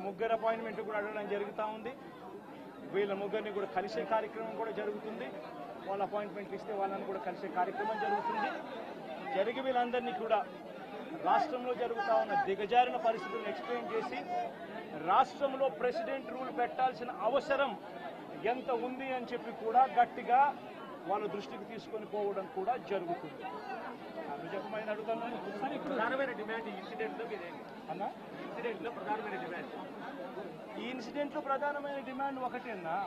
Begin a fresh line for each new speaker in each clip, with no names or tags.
ముగ్గురు అపాయింట్మెంట్ కూడా అడగడం జరుగుతూ ఉంది. వీళ్ళ ముగ్గురిని కూడా కలిసే కార్యక్రమం కూడా జరుగుతుంది. వాళ్ళ అపాయింట్మెంట్ ఇస్తే వాళ్ళని కూడా కలిసే కార్యక్రమం జరుగుతుంది. జరిగి వీళ్ళందరినీ కూడా రాష్ట్రంలో జరుగుతూ ఉన్న దిగజారిన పరిస్థితులను ఎక్స్ప్లెయిన్ చేసి రాష్ట్రంలో ప్రెసిడెంట్ రూల్ పెట్టాల్సిన అవసరం ఎంత ఉంది అని చెప్పి కూడా గట్టిగా వాళ్ళ దృష్టికి తీసుకొని పోవడం కూడా జరుగుతుంది. చెప్పమని అడుగుతున్నాను. ప్రధానమైన డిమాండ్ ఈ ఇన్సిడెంట్లో అన్నా, ఇన్సిడెంట్లో ప్రధానమైన డిమాండ్ ఈ ఇన్సిడెంట్లో ప్రధానమైన డిమాండ్ ఒకటేనా,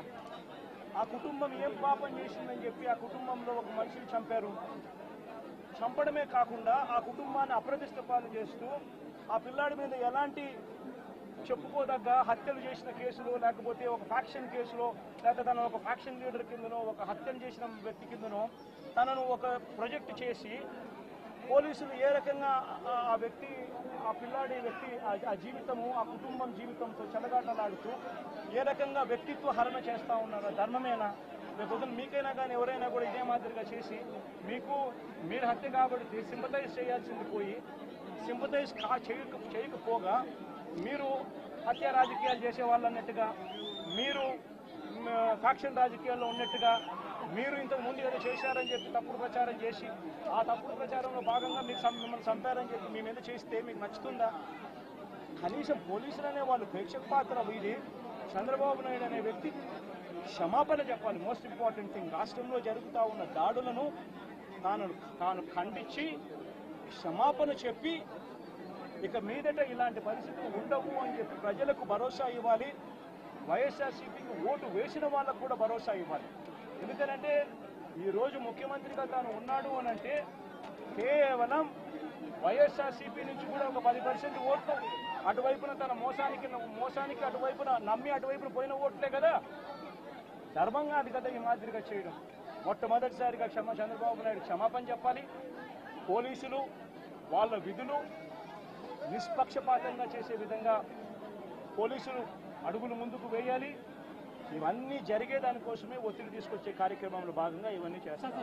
ఆ కుటుంబం ఏం పాపం చేసిందని చెప్పి ఆ కుటుంబంలో ఒక మనిషిని చంపారు. చంపడమే కాకుండా ఆ కుటుంబాన్ని అప్రతిష్ట పాలు చేస్తూ ఆ పిల్లాడి మీద ఎలాంటి చెప్పుకోదగ్గ హత్యలు చేసిన కేసులో, లేకపోతే ఒక ఫ్యాక్షన్ కేసులో, లేకపోతే తను ఒక ఫ్యాక్షన్ లీడర్ కిందనో, ఒక హత్యలు చేసిన వ్యక్తి కిందనో తనను ఒక ప్రాజెక్ట్ చేసి పోలీసులు ఏ రకంగా ఆ వ్యక్తి, ఆ పిల్లాడి వ్యక్తి ఆ జీవితము, ఆ కుటుంబం జీవితంతో చెలగాటలాడుతూ ఏ రకంగా వ్యక్తిత్వ హరణ చేస్తూ ఉన్నారో ధర్మమేనా? లేకపోతే మీకైనా కానీ ఎవరైనా కూడా ఇదే మాదిరిగా చేసి మీరు హత్య కాబట్టి సింపతైజ్ చేయాల్సింది పోయి సింపతైజ్ చేయకపోగా మీరు హత్య రాజకీయాలు చేసే వాళ్ళు అన్నట్టుగా, మీరు ఫ్యాక్షన్ రాజకీయాల్లో ఉన్నట్టుగా, మీరు ఇంతకు ముందు ఏదో చేశారని చెప్పి తప్పుడు ప్రచారం చేసి ఆ తప్పుడు ప్రచారంలో భాగంగా మిమ్మల్ని చంపారని చెప్పి మీ మీద చేస్తే మీకు నచ్చుతుందా? కనీసం పోలీసులు అనే వాళ్ళు ప్రేక్షక పాత్ర వీడి చంద్రబాబు నాయుడు అనే వ్యక్తి క్షమాపణ చెప్పాలి. మోస్ట్ ఇంపార్టెంట్ థింగ్, రాష్ట్రంలో జరుగుతూ ఉన్న దాడులను తాను ఖండించి క్షమాపణ చెప్పి ఇక మీదట ఇలాంటి పరిస్థితులు ఉండవు అని చెప్పి ప్రజలకు భరోసా ఇవ్వాలి. వైఎస్ఆర్సీపీకి ఓటు వేసిన వాళ్ళకు కూడా భరోసా ఇవ్వాలి. ఎందుకనంటే ఈరోజు ముఖ్యమంత్రిగా తాను ఉన్నాడు అని అంటే కేవలం వైఎస్ఆర్సీపీ నుంచి కూడా ఒక 10% ఓట్లు అటువైపున తన మోసానికి అటువైపున నమ్మి అటువైపున పోయిన ఓట్లే కదా. ధర్మంగా అది కదా ఈ మాదిరిగా చేయడం. మొట్టమొదటిసారిగా చంద్రబాబు నాయుడు క్షమాపణ చెప్పాలి. పోలీసులు వాళ్ళ విధులు నిష్పక్షపాతంగా చేసే విధంగా పోలీసులు అడుగులు ముందుకు వేయాలి. ఇవన్నీ జరిగే దానికోసమే ఒత్తిడి తీసుకొచ్చే కార్యక్రమంలో భాగంగా ఇవన్నీ చేస్తారు.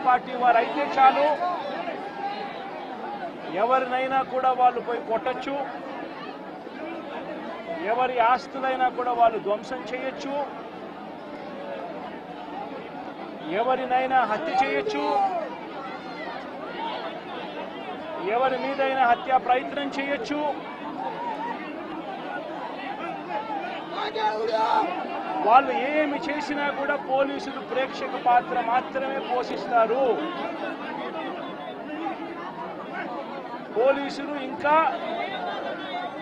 పార్టీ వారు అయితే చాలు, ఎవరినైనా కూడా వాళ్ళు పోయి కొట్టచ్చు, ఎవరి ఆస్తులైనా కూడా వాళ్ళు ధ్వంసం చేయొచ్చు, ఎవరినైనా హత్య చేయొచ్చు, ఎవరి మీదైనా హత్యా ప్రయత్నం చేయొచ్చు. వాళ్ళు ఏమి చేసినా కూడా పోలీసులు ప్రేక్షక పాత్ర మాత్రమే పోషిస్తారు. పోలీసులు ఇంకా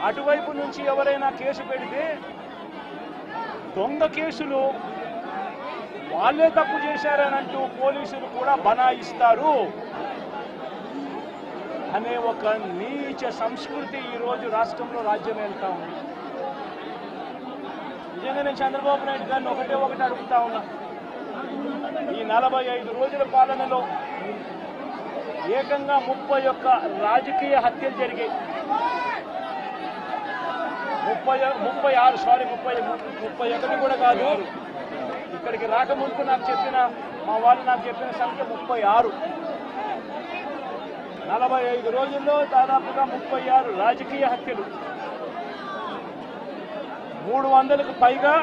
అటువైపు నుంచి ఎవరైనా కేసు పెడితే దొంగ కేసులు వాళ్ళే తప్పు చేశారనంటూ పోలీసులు కూడా బనాయిస్తారు అనే ఒక నీచ సంస్కృతి ఈరోజు రాష్ట్రంలో రాజ్యం వెళ్తా ఉంది. నిజంగా నేను చంద్రబాబు నాయుడు గారిని ఒకటి అడుగుతా ఉన్నా. ఈ 45 రోజుల పాలనలో ఏకంగా 31 రాజకీయ హత్యలు జరిగాయి. 31 కూడా కాదు. ఇక్కడికి రాకముందు మా వాళ్ళు నాకు చెప్పిన సంఖ్య 36. 45 రోజుల్లో దాదాపుగా 36 రాజకీయ హత్యలు, 300కు పైగా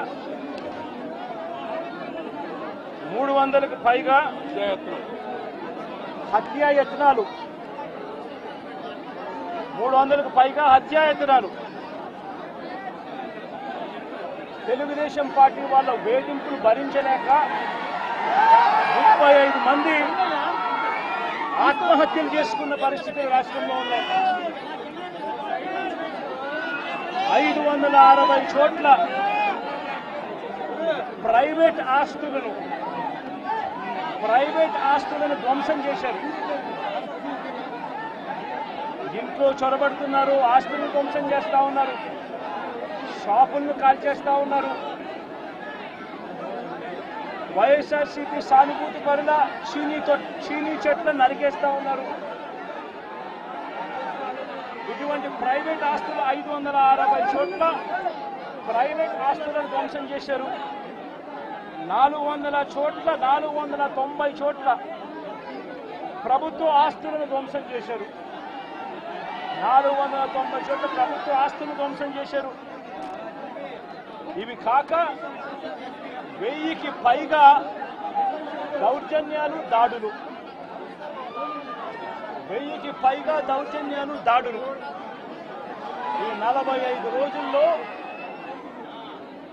హత్యాయత్నాలు, 300కు పైగా హత్యాయత్నాలు. తెలుగుదేశం పార్టీ వాళ్ళ వేధింపులు భరించలేక 35 మంది ఆత్మహత్యలు చేసుకున్న పరిస్థితులు రాష్ట్రంలో ఉన్నాయి. 560 చోట్ల ప్రైవేట్ ఆస్తులను ధ్వంసం చేశారు. ఇంట్లో చొరబడుతున్నారు, ఆస్తులను ధ్వంసం చేస్తా ఉన్నారు, షాపులను కాల్చేస్తా ఉన్నారు. వైఎస్ఆర్సీపీ సానుభూతి పరుల చీనీ చెట్లను నరికేస్తా ఉన్నారు. ఇటువంటి ప్రైవేట్ ఆస్తులు 560 చోట్ల ప్రైవేట్ ఆస్తులను ధ్వంసం చేశారు. 400 చోట్ల 490 చోట్ల ప్రభుత్వ ఆస్తులను ధ్వంసం చేశారు. 490 చోట్ల ప్రభుత్వ ఆస్తులను ధ్వంసం చేశారు. ఇవి కాక 1000కి పైగా దౌర్జన్యాలు, దాడులు. 1000కి పైగా దౌర్జన్యాలు, దాడులు. ఈ 45 రోజుల్లో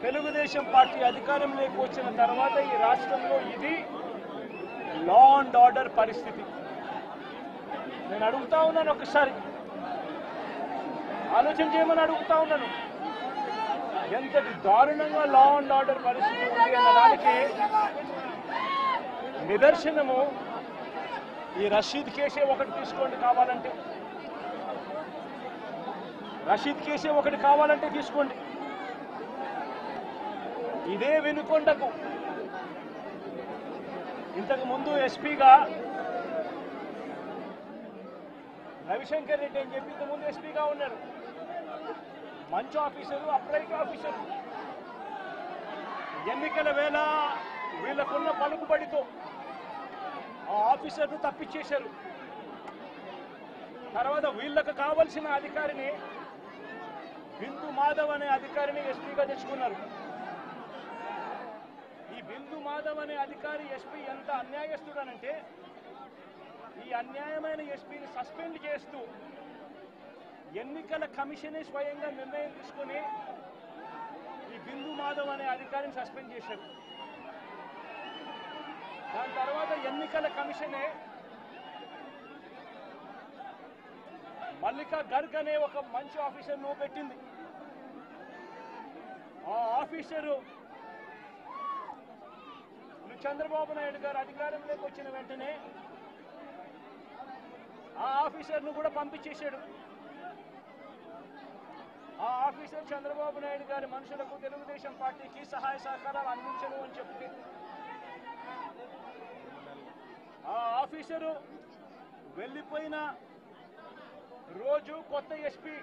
తెలుగుదేశం పార్టీ అధికారంలోకి వచ్చిన తర్వాత ఈ రాష్ట్రంలో ఇది లా అండ్ ఆర్డర్ పరిస్థితి. నేను అడుగుతా ఉన్నాను, ఒకసారి ఆలోచన చేయమని అడుగుతా ఉన్నాను. ఎంతటి దారుణంగా లా అండ్ ఆర్డర్ పరిస్థితి ఉంది అన్నదానికి నిదర్శనము ఈ రషీద్ కేసే ఒకటి తీసుకోండి కావాలంటే. రషీద్ కేసే ఒకటి కావాలంటే తీసుకోండి. ఇదే వినుకొండకు ఇంతకు ముందు ఎస్పీగా రవిశంకర్ రెడ్డి అని చెప్పి ఇంతకు ముందు ఎస్పీగా ఉన్నారు. మంచి ఆఫీసరు, అప్రైట్ ఆఫీసరు. ఎన్నికల వేళ వీళ్ళకున్న పలుకుబడితో ఆ ఆఫీసర్ను తప్పించేశారు. తర్వాత వీళ్ళకు కావలసిన అధికారిని బిందు మాధవ్ అనే అధికారిని ఎస్పీగా తెచ్చుకున్నారు. ఈ బిందు మాధవ్ అనే అధికారి ఎస్పీ ఎంత అన్యాయస్తుడనంటే ఈ అన్యాయమైన ఎస్పీని సస్పెండ్ చేస్తూ ఎన్నికల కమిషనే స్వయంగా నిర్ణయం తీసుకుని ఈ బిందు మాధవ్ అనే అధికారిని సస్పెండ్ చేశారు. దాని తర్వాత ఎన్నికల కమిషనే మల్లికా గర్గ్ అనే ఒక మంచి ఆఫీసర్ను పెట్టింది. ఆ ఆఫీసరు చంద్రబాబు నాయుడు గారు అధికారంలోకి వచ్చిన వెంటనే ఆ ఆఫీసర్ను కూడా పంపించేశాడు. ఆ ఆఫీసర్ చంద్రబాబు నాయుడు గారి మనుషులకు తెలుగుదేశం పార్టీకి సహాయ సహకారాలు అందించను అని చెప్పి ఆ ఆఫీసరు వెళ్ళిపోయిన రోజు కొత్త ఎస్పీ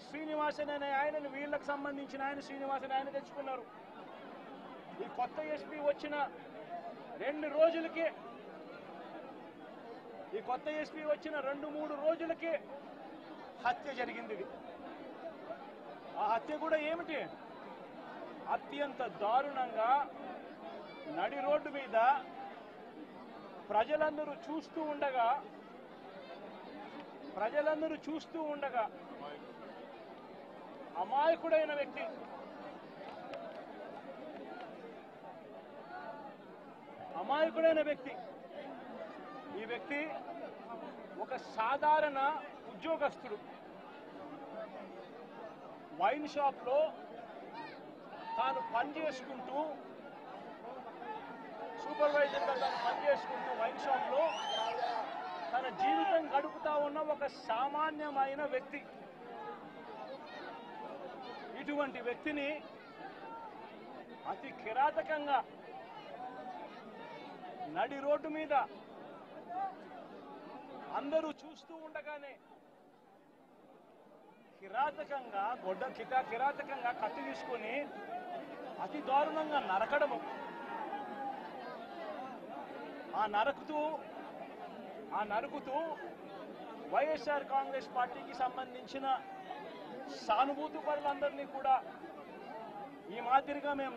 శ్రీనివాసన్ అనే ఆయనను, వీళ్ళకు సంబంధించిన ఆయన శ్రీనివాసన్ ఆయన తెచ్చుకున్నారు. ఈ కొత్త ఎస్పీ వచ్చిన 2 రోజులకే, ఈ కొత్త ఎస్పీ వచ్చిన 2-3 రోజులకే హత్య జరిగింది. ఆ హత్య కూడా ఏమిటి? అత్యంత దారుణంగా నడి రోడ్డు మీద ప్రజలందరూ చూస్తూ ఉండగా అమాయకుడైన వ్యక్తి, ఈ వ్యక్తి ఒక సాధారణ ఉద్యోగస్తుడు. వైన్ షాప్లో తాను పనిచేసుకుంటూ, సూపర్వైజర్గా తాను పనిచేసుకుంటూ వైన్ షాప్లో తన జీవితం గడుపుతా ఉన్న ఒక సామాన్యమైన వ్యక్తి. ఇటువంటి వ్యక్తిని అతి కిరాతకంగా నడి రోడ్డు మీద అందరూ చూస్తూ ఉండగానే కిరాతకంగా కత్తి తీసుకొని అతి దారుణంగా నరకడము. ఆ నరుకుతూ వైఎస్ఆర్ కాంగ్రెస్ పార్టీకి సంబంధించిన సానుభూతి పరులందరినీ కూడా ఈ మాదిరిగా మేము